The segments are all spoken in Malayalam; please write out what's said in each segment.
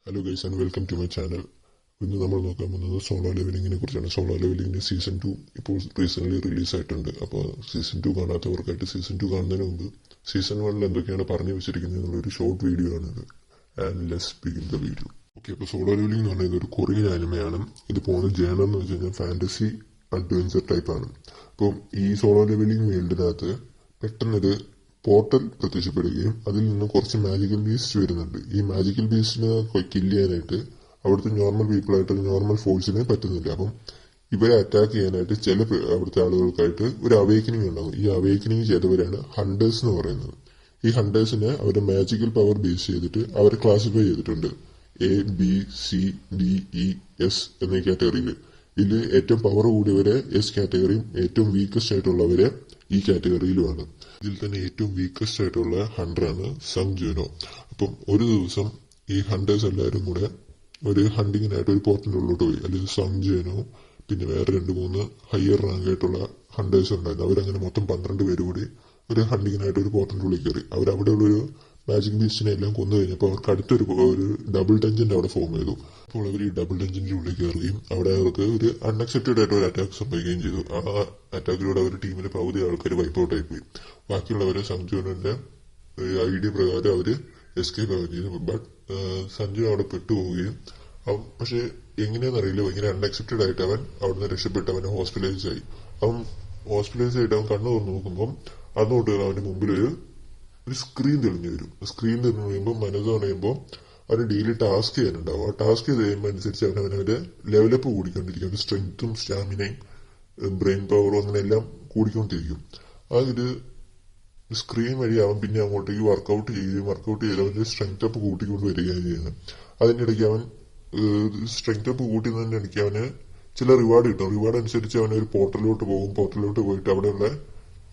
Hello guys and welcome to my channel. ഇന്ന് നമ്മൾ നോക്കാൻ പോകുന്നത് സോളോ ലെവലിങ്ങിനെ കുറിച്ചാണ്. സോളോ ലെവലിങ്ങിൻ്റെ സീസൺ 2 ഇപ്പോൾ റീസെൻ്റ്ലി റിലീസായിട്ടുണ്ട്. അപ്പോൾ സീസൺ 2 കാണാത്തവർക്കായിട്ട് സീസൺ 2 കാണുന്നതിന് മുമ്പ് സീസൺ 1 എന്തൊക്കെയാണ് പറഞ്ഞു വെച്ചിരിക്കുന്നത് എന്നുള്ളൊരു ഷോർട്ട് വീഡിയോ ആണിത്. And let's begin the video. Okay, അപ്പോൾ സോളോ ലെവലിംഗ് എന്ന് പറയുന്നത് ഒരു കൊറിയൻ ആനിമയാണ്. ഇത് പോകുന്ന ജേണർ എന്ന് വെച്ച് കഴിഞ്ഞാൽ ഫാൻറ്റസി അഡ്വഞ്ചർ ടൈപ്പാണ്. അപ്പം ഈ സോളോ ലെവലിംഗ് വേൾഡിനകത്ത് പെട്ടെന്നൊരു പോർട്ടൽ പ്രത്യക്ഷപ്പെടുകയും അതിൽ നിന്ന് കുറച്ച് മാജിക്കൽ ബീസ്റ്റ് വരുന്നുണ്ട്. ഈ മാജിക്കൽ ബീസ്റ്റിനെ കില്ല് ചെയ്യാനായിട്ട് അവിടുത്തെ നോർമൽ പീപ്പിളായിട്ട് നോർമൽ ഫോഴ്സിനെ പറ്റുന്നില്ല. അപ്പം ഇവരെ അറ്റാക്ക് ചെയ്യാനായിട്ട് ചില അവിടുത്തെ ആളുകൾക്കായിട്ട് ഒരു അവേക്കനിങ് ഉണ്ടാകും. ഈ അവേക്കനിങ് ചെയ്തവരാണ് ഹണ്ടേഴ്സ് എന്ന് പറയുന്നത്. ഈ ഹണ്ടേഴ്സിനെ അവരുടെ മാജിക്കൽ പവർ ബേസ് ചെയ്തിട്ട് അവരെ ക്ലാസിഫൈ ചെയ്തിട്ടുണ്ട്. ABCDES എന്ന കാറ്റഗറിയിൽ. ഇതിൽ ഏറ്റവും പവർ കൂടിയവരെ എസ് കാറ്റഗറിയും ഏറ്റവും വീക്കസ്റ്റ് ആയിട്ടുള്ളവരെ ഈ കാറ്റഗറിയിലുമാണ്. ഇതിൽ തന്നെ ഏറ്റവും വീക്കസ്റ്റ് ആയിട്ടുള്ള ഹണ്ടറാണ് സങ് ജൂനോ. അപ്പം ഒരു ദിവസം ഈ ഹണ്ടേഴ്സ് എല്ലാവരും കൂടെ ഒരു ഹണ്ടിങ്ങിനായിട്ട് ഒരു പോർട്ടിൻ്റെ ഉള്ളിലോട്ട് പോയി. അല്ലെങ്കിൽ സങ് ജൂനോ പിന്നെ വേറെ 2-3 ഹയർ റാങ്ക് ആയിട്ടുള്ള ഹണ്ടേഴ്സ് ഉണ്ടായിരുന്നു. അവരങ്ങനെ മൊത്തം 12 പേര് കൂടി ഒരു ഹണ്ടിങ്ങിനായിട്ട് ഒരു പോർട്ടിൻ്റെ ഉള്ളിൽ കയറി. അവരവിടെയുള്ളൊരു മാജിക് ബീസ്റ്റിനെ എല്ലാം കൊന്നു കഴിഞ്ഞപ്പോൾ അവർക്ക് അടുത്തൊരു ഡബിൾ ഡഞ്ചൻ്റെ അവിടെ ഫോം ചെയ്തു. അപ്പോൾ അവർ ഈ ഡബിൾ ഡഞ്ചൻ്റെ ഉള്ളിൽ കയറുകയും അവിടെ അവർക്ക് ഒരു അൺഎക്സെപ്റ്റഡ് ആയിട്ട് ഒരു അറ്റാക്ക് സംഭവിക്കുകയും ചെയ്തു. ആ അറ്റാക്കിലൂടെ അവർ ടീമിലെ പകുതി ആൾക്കാർ വൈപ്പ് ഔട്ട് ആയിപ്പോയി. ബാക്കിയുള്ളവരെ സഞ്ജുവിന്റെ ഐഡിയ പ്രകാരം അവർ എസ്കേപ്പ് ആവുകയും ചെയ്തു. ബട്ട് സഞ്ജു അവിടെ പെട്ടുപോവുകയും പക്ഷെ എങ്ങനെയാണെന്നറിയില്ല, ഭയങ്കര അൺഎക്സെപ്റ്റഡ് ആയിട്ട് അവൻ അവിടുന്ന് രക്ഷപ്പെട്ട് അവനെ ഹോസ്പിറ്റലൈസ് ആയി. ഹോസ്പിറ്റലൈസ് ആയിട്ട് അവൻ കണ്ണു തുറന്നു നോക്കുമ്പോൾ അതുകൊണ്ട് അവന്റെ മുമ്പിൽ ഒരു സ്ക്രീൻ തെളിഞ്ഞു വരും. സ്ക്രീൻ തെളിഞ്ഞു കഴിയുമ്പോൾ മനസ്സറിയുമ്പോൾ അവന് ഡെയിലി ടാസ്ക് ചെയ്യാനുണ്ടാവും. ആ ടാസ്ക് ചെയ്ത് കഴിയുമ്പോൾ അനുസരിച്ച് അവനവന്റെ ലെവലപ്പ് കൂടിക്കൊണ്ടിരിക്കും. സ്ട്രെങ്ത്തും സ്റ്റാമിനയും ബ്രെയിൻ പവറും അങ്ങനെ എല്ലാം കൂടിക്കൊണ്ടിരിക്കും. ആ ഒരു സ്ക്രീൻ വഴി അവൻ പിന്നെ അങ്ങോട്ടേക്ക് വർക്കൗട്ട് ചെയ്ത് അവന്റെ സ്ട്രെങ്ത് അപ്പ് കൂട്ടിക്കൊണ്ട് വരികയാണ് ചെയ്യുന്നത്. അതിൻ്റെ ഇടയ്ക്ക് അവൻ സ്ട്രെങ്ത് അപ്പ് കൂട്ടുന്നതിൻ്റെ ഇടയ്ക്ക് അവന് ചില റിവാർഡ് കിട്ടും. റിവാർഡ് അനുസരിച്ച് അവൻ ഒരു പോർട്ടലിലോട്ട് പോകും. പോർട്ടലിലോട്ട് പോയിട്ട് അവിടെയുള്ള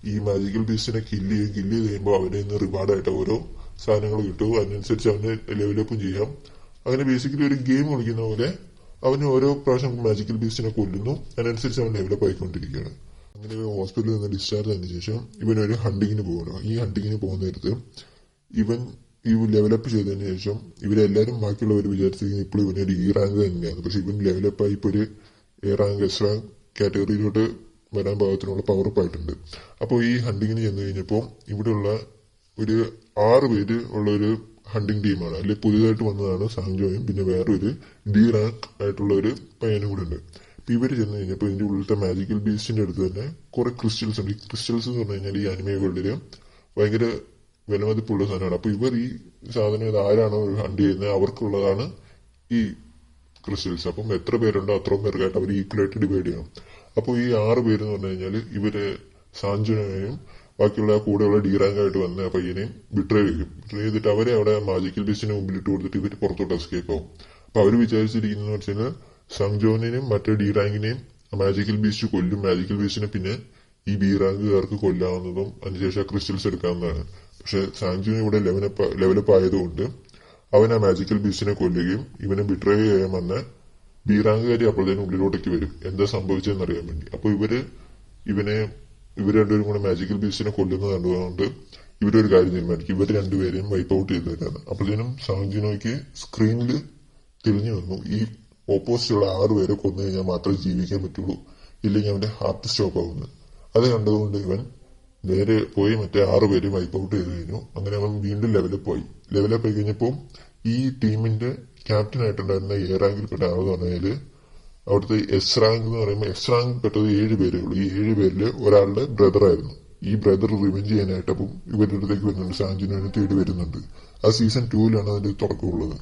ഈ മാജിക്കൽ ബീസ്റ്റിനെ കില്ല് ചെയ്ത് കഴിയുമ്പോൾ അവന് ഇന്ന് റിവാർഡായിട്ട് ഓരോ സാധനങ്ങൾ കിട്ടും. അതിനനുസരിച്ച് അവന് ലെവലപ്പും ചെയ്യാം. അങ്ങനെ ബേസിക്കലി ഒരു ഗെയിം കളിക്കുന്ന പോലെ അവന് ഓരോ പ്രാവശ്യം മാജിക്കൽ ബീസ്റ്റിനെ കൊല്ലുന്നു. അതിനനുസരിച്ച് അവൻ ഡെവലപ്പ് ആയിക്കൊണ്ടിരിക്കുകയാണ്. അങ്ങനെ ഹോസ്പിറ്റലിൽ നിന്ന് ഡിസ്ചാർജ് ആയതിനു ശേഷം ഇവനൊരു ഹണ്ടിങ്ങിന് പോകണം. ഈ ഹണ്ടിങ്ങിന് പോകുന്ന നേരത്ത് ഇവൻ ഈ ലെവലപ്പ് ചെയ്തതിനു ശേഷം ഇവരെല്ലാവരും ബാക്കിയുള്ളവർ വിചാരിച്ചിരിക്കുന്നത് ഇപ്പോൾ ഇവനൊരു ഈ റാങ്ക് തന്നെയാണ്. പക്ഷെ ഇവൻ ലെവലപ്പായി ഇപ്പോൾ ഒരു എ റാങ്ക് എസ് റാങ്ക് കാറ്റഗറിയിലോട്ട് വരാൻ പാകത്തിനുള്ള പവറപ്പായിട്ടുണ്ട്. അപ്പോൾ ഈ ഹണ്ടിങ്ങിന് ചെന്ന് കഴിഞ്ഞപ്പോൾ ഇവിടെയുള്ള ഒരു 6 പേര് ഉള്ള ഒരു ഹണ്ടിങ് ടീമാണ്. അതിൽ പുതിയതായിട്ട് വന്നതാണ് സാങ്ജോയും പിന്നെ വേറൊരു ഡി റാങ്ക് ആയിട്ടുള്ള ഒരു പയ്യനും കൂടെ ഉണ്ട്. അപ്പൊ ഇവർ ചെന്ന് കഴിഞ്ഞപ്പോൾ ഇതിന്റെ ഉള്ളിലത്തെ മാജിക്കൽ ബീസ്റ്റിന്റെ അടുത്ത് തന്നെ കുറെ ക്രിസ്റ്റൽസ് ഉണ്ട്. ഈ ക്രിസ്റ്റൽസ് എന്ന് പറഞ്ഞു കഴിഞ്ഞാൽ ഈ അനിമകളില് ഭയങ്കര വിലമതിപ്പുള്ള സാധനമാണ്. അപ്പൊ ഇവർ ഈ സാധനം ഇത് ആരാണോ ഹണ്ട് ചെയ്യുന്നത് അവർക്കുള്ളതാണ് ഈ ക്രിസ്റ്റൽസ്. അപ്പം എത്ര പേരുണ്ടോ അത്രയും പേർക്കായിട്ട് അവർ ഈക്വലായിട്ട് ഡിവൈഡ് ചെയ്യണം. അപ്പോൾ ഈ 6 പേര് എന്ന് പറഞ്ഞു കഴിഞ്ഞാൽ ഇവര് സാഞ്ചുനെയും ബാക്കിയുള്ള കൂടെയുള്ള ഡി റാങ്ക് ആയിട്ട് വന്ന പയ്യനെയും ബിട്രേ ചെയ്തിട്ട് അവരെ അവിടെ മാജിക്കൽ ബീസ്റ്റിന് മുമ്പിൽ ഇട്ട് കൊടുത്തിട്ട് ഇവർ പുറത്തോട്ട് എസ്കേപ്പ് ആവും. അപ്പൊ അവർ വിചാരിച്ചിരിക്കുന്നത് വെച്ചാൽ സംജോനെയും മറ്റേ ഡി റാങ്കിനെയും മാജിക്കൽ ബീസ്റ്റ് കൊല്ലും. മാജിക്കൽ ബീസ്റ്റിനെ പിന്നെ ഈ ബി റാങ്കുകാർക്ക് കൊല്ലാവുന്നതും അതിനുശേഷം ക്രിസ്റ്റൽസ് എടുക്കാവുന്നതാണ്. പക്ഷെ സാങ്ജുവിനെ ഇവിടെ ലെവലപ്പ് ആയതുകൊണ്ട് അവൻ ആ മാജിക്കൽ ബീസ്റ്റിനെ കൊല്ലുകയും ഇവനെ ബിട്രേ ചെയ്യാൻ വന്ന ബി റാങ്കുകാരി അപ്പോഴത്തേനും ഉള്ളിലോട്ടേക്ക് വരും എന്താ സംഭവിച്ചതെന്ന് അറിയാൻ വേണ്ടി. അപ്പൊ ഇവർ രണ്ടുപേരും കൂടെ മാജിക്കൽ ബീസ്റ്റിനെ കൊല്ലുന്നത് കണ്ടുകൊണ്ട് ഇവരൊരു കാര്യം തീരുമാനിക്കും. ഇവർ രണ്ടുപേരെയും വൈപ്പ് ഔട്ട് ചെയ്ത് തരാണ്. അപ്പോഴത്തേനും സാങ്ജുനോയ്ക്ക് സ്ക്രീനിൽ തെളിഞ്ഞു വന്നു ഈ ഓപ്പോസിറ്റുള്ള 6 പേരെ കൊന്നു കഴിഞ്ഞാൽ മാത്രമേ ജീവിക്കാൻ പറ്റുള്ളൂ, ഇല്ലെങ്കിൽ അവന്റെ ഹാർട്ട് സ്റ്റോപ്പ് ആവുന്നത്. അത് കണ്ടതുകൊണ്ട് ഇവൻ നേരെ പോയി മറ്റേ 6 പേര് വൈപ്പ് ഔട്ട് ചെയ്ത് കഴിഞ്ഞു. അങ്ങനെ അവൻ വീണ്ടും ലെവലപ്പ് ആയി കഴിഞ്ഞപ്പോൾ ഈ ടീമിന്റെ ക്യാപ്റ്റൻ ആയിട്ടുണ്ടായിരുന്ന എ റാങ്കിൽപ്പെട്ട ആളെന്ന് പറഞ്ഞാല് അവിടുത്തെ എസ് റാങ്ക് എന്ന് പറയുമ്പോൾ എസ് റാങ്ക് പെട്ടത് 7 പേരേ ഉള്ളൂ. ഈ 7 പേരില് ഒരാളുടെ ബ്രദറായിരുന്നു. ഈ ബ്രദർ റിവെഞ്ച് ചെയ്യാനായിട്ട് അപ്പം ഇവരുടെ അടുത്തേക്ക് വരുന്നുണ്ട്. സാഞ്ചുനെ തേടി വരുന്നുണ്ട്. ആ സീസൺ 2 അതിന്റെ തുടക്കമുള്ളത്.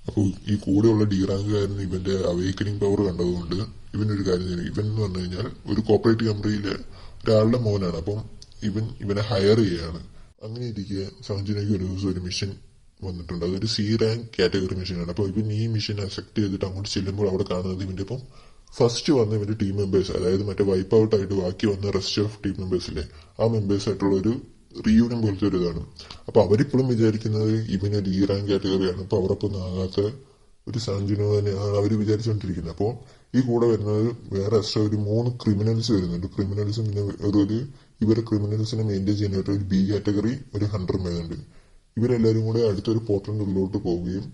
അപ്പോൾ ഈ കൂടെയുള്ള ഡി റാങ്കുകാരന് ഇവന്റെ അവേക്കനിങ് പവർ കണ്ടതുകൊണ്ട് ഇവനൊരു കാര്യം ചെയ്യും. ഇവൻ എന്ന് പറഞ്ഞു കഴിഞ്ഞാൽ ഒരു കോർപ്പറേറ്റ് കമ്പനിയിലെ ഒരാളുടെ മോനാണ്. അപ്പം ഇവനെ ഹയർ ചെയ്യാണ്. അങ്ങനെ ഇരിക്കെ സാഞ്ചുനയ്ക്ക് ഒരു ദിവസം ഒരു മിഷൻ വന്നിട്ടുണ്ട്. അതൊരു സി റാങ്ക് കാറ്റഗറി മിഷനാണ്. അപ്പൊ ഇവൻ ഈ മിഷൻ അക്സെപ്റ്റ് ചെയ്തിട്ട് അങ്ങോട്ട് ചെല്ലുമ്പോൾ അവിടെ കാണുന്നത് ഇവന്റെ ഇപ്പം ഫസ്റ്റ് വന്ന ഇവന്റെ ടീം മെമ്പേഴ്സ്, അതായത് മറ്റേ വൈപ്പ് ഔട്ട് ആയിട്ട് ബാക്കി വന്ന റെസ്റ്റ് ഓഫ് ടീം മെമ്പേഴ്സിലെ ആ മെമ്പേഴ്സ് ആയിട്ടുള്ള ഒരു റീയൂണിയൻ പോലത്തെ ഒരു ഇതാണ്. അപ്പൊ അവരിപ്പോഴും വിചാരിക്കുന്നത് ഇവനൊരു ഈ റാങ്ക് കാറ്റഗറിയാണ്, പവറപ്പൊന്നും ആകാത്ത ഒരു സാഞ്ചുനോ തന്നെയാണ് അവർ വിചാരിച്ചുകൊണ്ടിരിക്കുന്നത്. അപ്പോൾ ഈ കൂടെ വരുന്നത് വേറെ എക്സ്ട്രാ ഒരു 3 ക്രിമിനൽസ് വരുന്നുണ്ട്. ക്രിമിനൽസും പിന്നെ ഇവരെ ക്രിമിനൽസിനെ മെയിൻറ്റെയിൻ ചെയ്യാനായിട്ട് ഒരു ബി കാറ്റഗറി ഒരു 100 വരുന്നുണ്ട്. ഇവരെല്ലാവരും കൂടെ അടുത്തൊരു പോർട്ടലിന്റെ ഉള്ളിലോട്ട് പോവുകയും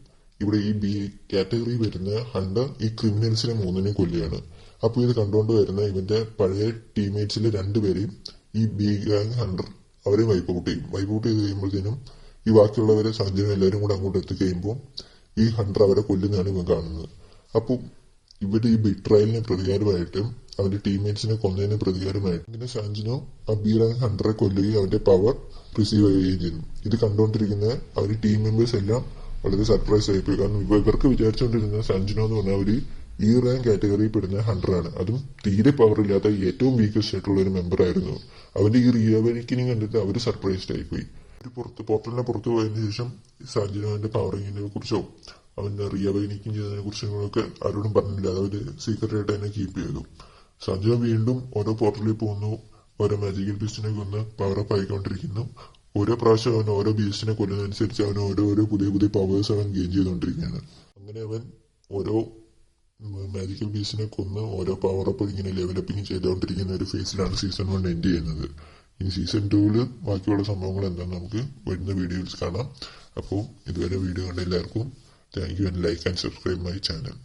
ഇവിടെ ഈ ബി കാറ്റഗറി വരുന്ന ഹണ്ടർ ഈ ക്രിമിനൽസിനെ മൂന്നിനെയും കൊല്ലുകയാണ്. അപ്പൊ ഇത് കണ്ടുകൊണ്ട് വരുന്ന ഇവന്റെ പഴയ ടീംമേറ്റ്സിലെ രണ്ടുപേരെയും ഈ ബി ഗാങ് ഹണ്ടർ അവരെ വൈപ്പ് ഔട്ട് ചെയ്യും. വൈപ്പ് ഔട്ട് ചെയ്ത് കഴിയുമ്പോഴത്തേനും ഈ ബാക്കിയുള്ളവരെ സാഞ്ചനും എല്ലാവരും കൂടെ അങ്ങോട്ട് എത്തിക്കഴിയുമ്പോൾ ഈ ഹണ്ടർ അവരെ കൊല്ലുന്നതാണ് ഇവൻ കാണുന്നത്. അപ്പോൾ ഇവിടെ ഈ ബിട്രയലിന് പ്രതികാരമായിട്ടും അവന്റെ ടീംമേറ്റ്സിനെ കൊന്നതിന് പ്രതികാരമായിട്ടും ഇങ്ങനെ സാഞ്ചനോ ആ ബി റാങ്ക് ഹണ്ടറെ കൊല്ലുകയും അവന്റെ പവർ റിസീവ് ചെയ്യുകയും ചെയ്യുന്നു. ഇത് കണ്ടുകൊണ്ടിരിക്കുന്ന അവരുടെ ടീം മെമ്പേഴ്സ് എല്ലാം വളരെ സർപ്രൈസ് ആയിപ്പോയി. കാരണം ഇവർക്ക് വിചാരിച്ചുകൊണ്ടിരുന്ന സാഞ്ചനോ എന്ന് പറഞ്ഞാൽ ഒരു ഈ റാങ്ക് കാറ്റഗറിയിൽ പെടുന്ന ഹണ്ടറാണ്. അതും തീരെ പവർ ഇല്ലാത്ത ഏറ്റവും വീക്കസ്റ്റ് ആയിട്ടുള്ള ഒരു മെമ്പർ ആയിരുന്നു. അവന്റെ ഈ റീഅവേക്കനിങ് കണ്ടിട്ട് അവർ സർപ്രൈസ്ഡ് ആയിപ്പോയി. ഒരു പോർട്ടലിനെ പുറത്തു പോയതിനു ശേഷം സാഞ്ചനോന്റെ പവറിങ്ങിനെ കുറിച്ചോ അവന്റെ റീഅവേക്കനിങ് ചെയ്തതിനെ കുറിച്ചൊക്കെ ആരോടും പറഞ്ഞില്ല. അവര് സീക്രട്ട് ആയിട്ട് തന്നെ കീപ്പ് ചെയ്തു. സാഞ്ചനോ വീണ്ടും ഓരോ പോർട്ടലിൽ പോകുന്നു, ഓരോ മാജിക്കൽ ബീസ്റ്റിനെ കൊന്ന് പവറപ്പ് ആയിക്കൊണ്ടിരിക്കുന്നു. ഓരോ പ്രാവശ്യം അവൻ ഓരോ ബീസ്റ്റിനെ കൊല്ലുന്നതനുസരിച്ച് അവൻ ഓരോ പുതിയ പുതിയ പവേഴ്സ് അവൻ ഗെയിൻ ചെയ്തുകൊണ്ടിരിക്കുകയാണ്. അങ്ങനെ അവൻ ഓരോ മാജിക്കൽ ബീസ്റ്റിനെ കൊന്ന് ഓരോ പവറപ്പ് ഇങ്ങനെ ലെവലപ്പിങ് ചെയ്തുകൊണ്ടിരിക്കുന്ന ഒരു ഫേസിലാണ് സീസൺ 1 എൻഡ് ചെയ്യുന്നത്. ഇനി സീസൺ 2 ബാക്കിയുള്ള സംഭവങ്ങൾ എന്താണെന്ന് നമുക്ക് വരുന്ന വീഡിയോസ് കാണാം. അപ്പോൾ ഇതുവരെ വീഡിയോ കണ്ട എല്ലാവർക്കും thank you and like and subscribe my channel.